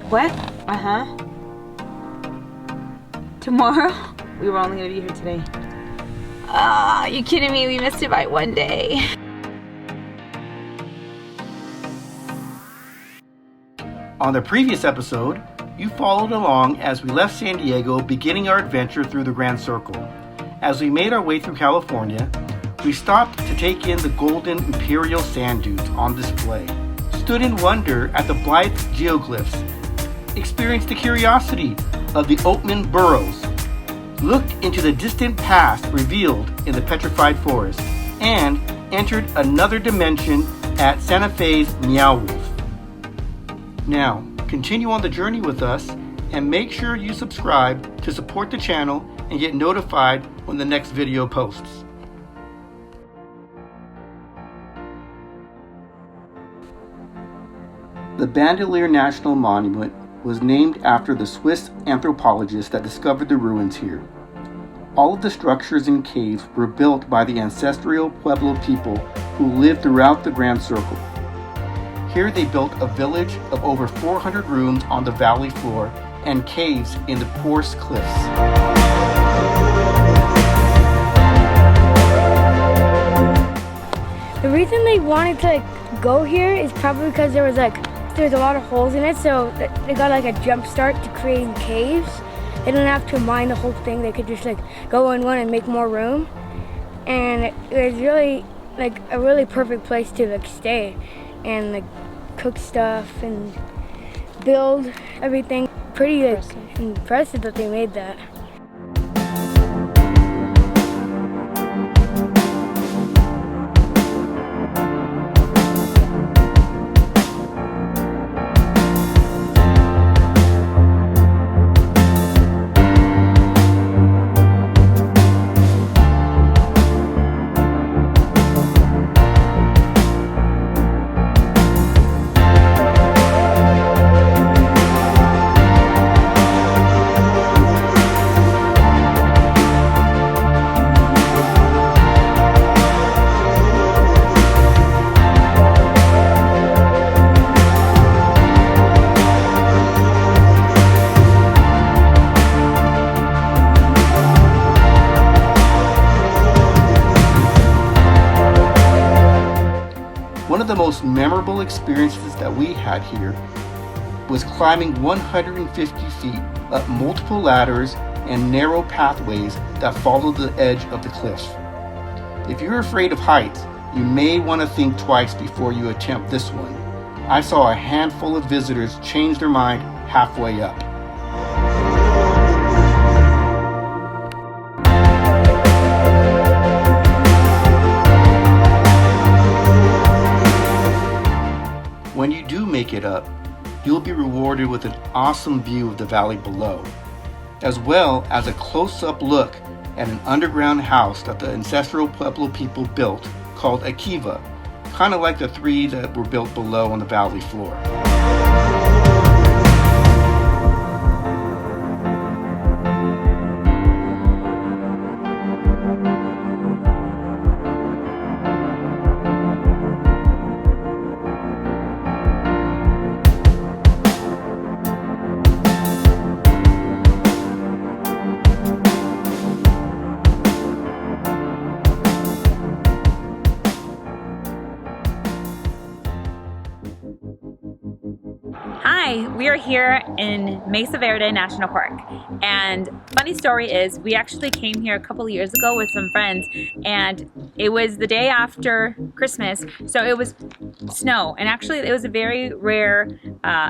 What? Tomorrow? We were only gonna be here today. You kidding me? We missed it by one day. On the previous episode, you followed along as we left San Diego, beginning our adventure through the Grand Circle. As we made our way through California, we stopped to take in the golden imperial sand dunes on display, stood in wonder at the Blythe geoglyphs, experienced the curiosity of the Oatman burrows, looked into the distant past revealed in the petrified forest, and entered another dimension at Santa Fe's Meow Wolf. Now, continue on the journey with us and make sure you subscribe to support the channel and get notified when the next video posts. The Bandelier National Monument was named after the Swiss anthropologist that discovered the ruins here. All of the structures and caves were built by the Ancestral Pueblo People who lived throughout the Grand Circle. Here they built a village of over 400 rooms on the valley floor and caves in the porous cliffs. The reason they wanted to go here is probably because there's a lot of holes in it, so they got a jump start to creating caves. They don't have to mine the whole thing. They could just go in one and make more room. And it was really a really perfect place to stay and cook stuff and build everything. Pretty impressive that they made that. One of the most memorable experiences that we had here was climbing 150 feet up multiple ladders and narrow pathways that follow the edge of the cliff. If you're afraid of heights, you may want to think twice before you attempt this one. I saw a handful of visitors change their mind halfway up. When you do make it up, you'll be rewarded with an awesome view of the valley below, as well as a close-up look at an underground house that the Ancestral Pueblo People built called a Kiva, kind of like the three that were built below on the valley floor. Hi, we are here in Mesa Verde National Park, and funny story is we actually came here a couple of years ago with some friends, and it was the day after Christmas, so it was snow, and actually it was a very rare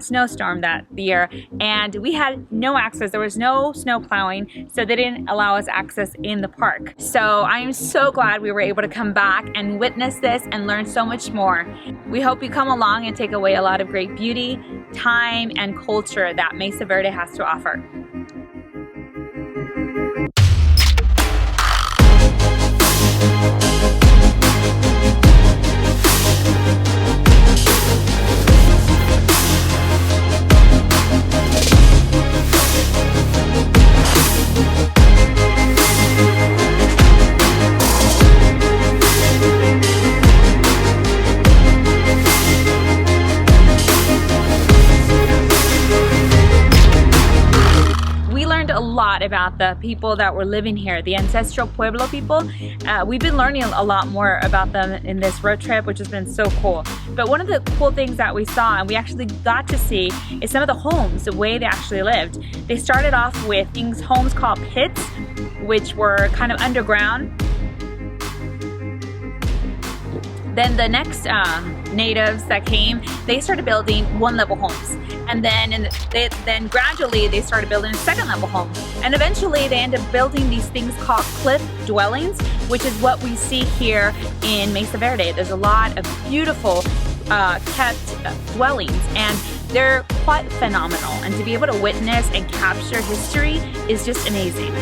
snowstorm that year, and we had no access. There was no snow plowing, so they didn't allow us access in the park. So I'm so glad we were able to come back and witness this and learn so much more. We hope you come along and take away a lot of great beauty, time, and culture that Mesa Verde has to offer. lot about the people that were living here, the Ancestral Pueblo people. We've been learning a lot more about them in this road trip, which has been so cool. But one of the cool things that we saw and we actually got to see is some of the homes, the way they actually lived. They started off with these homes called pits, which were kind of underground. Then the next natives that came, they started building one-level homes. And then gradually they started building second-level homes. And eventually they ended up building these things called cliff dwellings, which is what we see here in Mesa Verde. There's a lot of beautiful kept dwellings, and they're quite phenomenal. And to be able to witness and capture history is just amazing.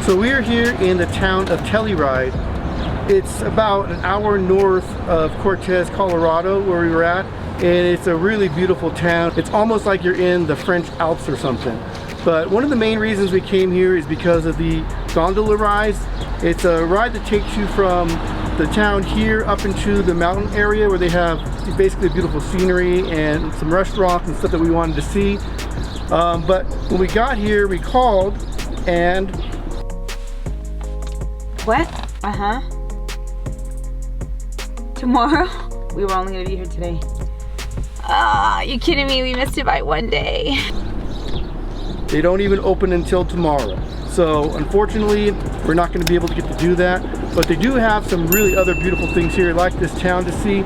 So we are here in the town of Telluride. It's about an hour north of Cortez, Colorado, where we were at, and it's a really beautiful town. It's almost like you're in the French Alps or something. But one of the main reasons we came here is because of the gondola rides. It's a ride that takes you from the town here up into the mountain area where they have basically beautiful scenery and some restaurants and stuff that we wanted to see. But when we got here, we called and What? Tomorrow? We were only gonna be here today. You kidding me? We missed it by one day. they don't even open until tomorrow. So unfortunately, we're not gonna be able to get to do that. But they do have some really other beautiful things here, like this town to see.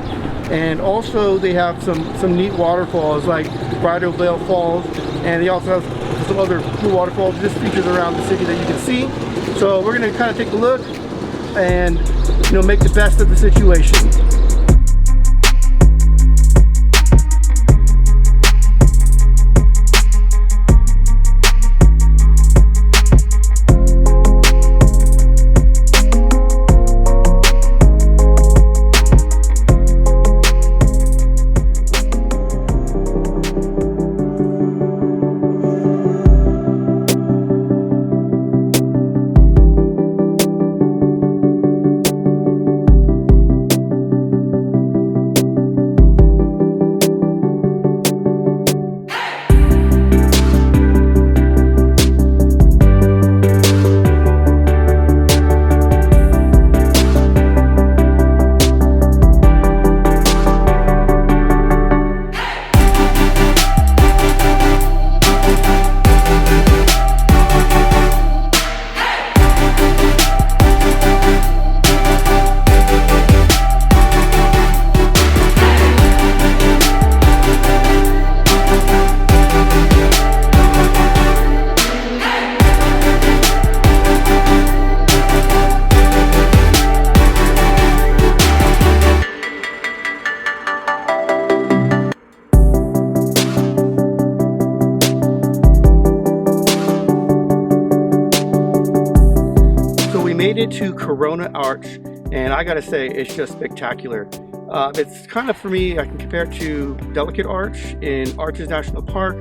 And also they have some neat waterfalls like Frijoles Valley Falls, and they also have some other cool waterfalls just featured around the city that you can see. So we're gonna kind of take a look and, you know, make the best of the situation. Made it to Corona Arch, and I gotta say, it's just spectacular. It's kind of, for me, I can compare it to Delicate Arch in Arches National Park.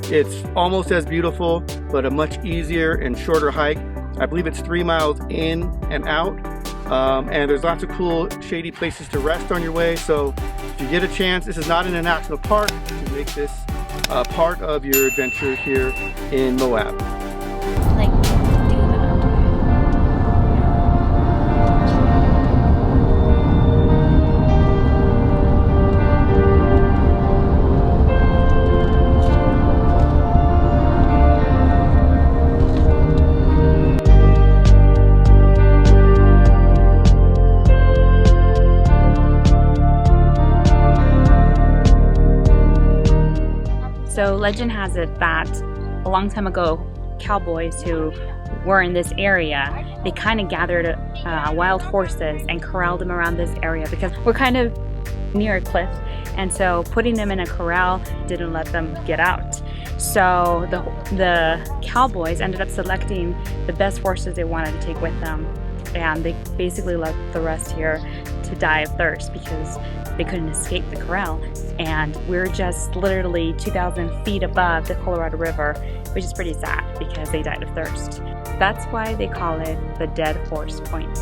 It's almost as beautiful, but a much easier and shorter hike. I believe it's 3 miles in and out, and there's lots of cool shady places to rest on your way. So if you get a chance, this is not in a national park, to make this part of your adventure here in Moab. So legend has it that a long time ago, cowboys who were in this area, they kind of gathered wild horses and corralled them around this area because we're kind of near a cliff, and so putting them in a corral didn't let them get out. So the cowboys ended up selecting the best horses they wanted to take with them, and they basically left the rest here to die of thirst because they couldn't escape the corral. And we're just literally 2,000 feet above the Colorado River, which is pretty sad because they died of thirst. That's why they call it the Dead Horse Point.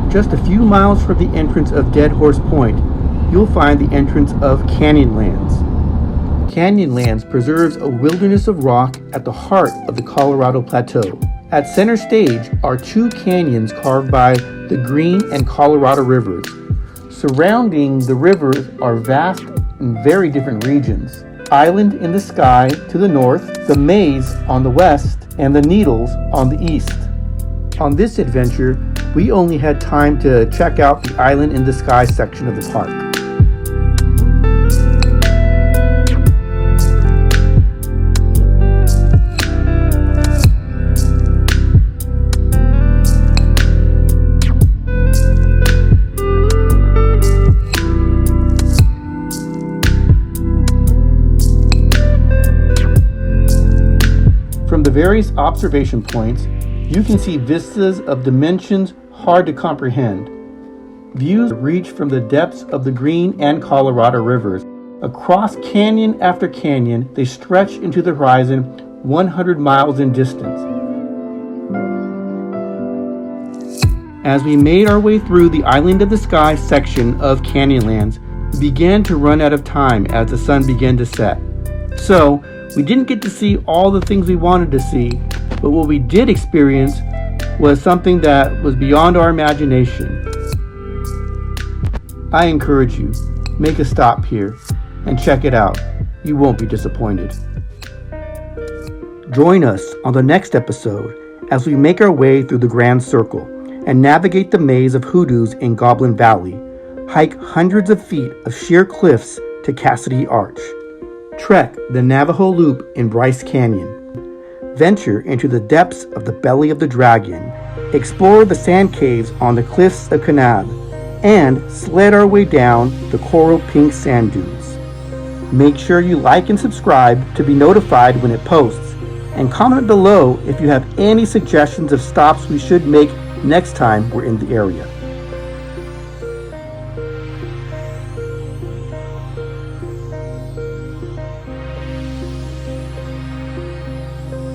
Just a few miles from the entrance of Dead Horse Point, you'll find the entrance of Canyonlands. Canyonlands preserves a wilderness of rock at the heart of the Colorado Plateau. At center stage are two canyons carved by the Green and Colorado rivers. Surrounding the rivers are vast and very different regions. Island in the Sky to the north, the Maze on the west, and the Needles on the east. On this adventure, we only had time to check out the Island in the Sky section of the park. From the various observation points, you can see vistas of dimensions hard to comprehend. Views reach from the depths of the Green and Colorado rivers. Across canyon after canyon, they stretch into the horizon 100 miles in distance. As we made our way through the Island of the Sky section of Canyonlands, we began to run out of time as the sun began to set. So, we didn't get to see all the things we wanted to see, but what we did experience was something that was beyond our imagination. I encourage you, make a stop here and check it out. You won't be disappointed. Join us on the next episode as we make our way through the Grand Circle and navigate the maze of hoodoos in Goblin Valley, hike hundreds of feet of sheer cliffs to Cassidy Arch, trek the Navajo Loop in Bryce Canyon, venture into the depths of the belly of the dragon, explore the sand caves on the cliffs of Kanab, and sled our way down the coral pink sand dunes. Make sure you like and subscribe to be notified when it posts, and comment below if you have any suggestions of stops we should make next time we're in the area.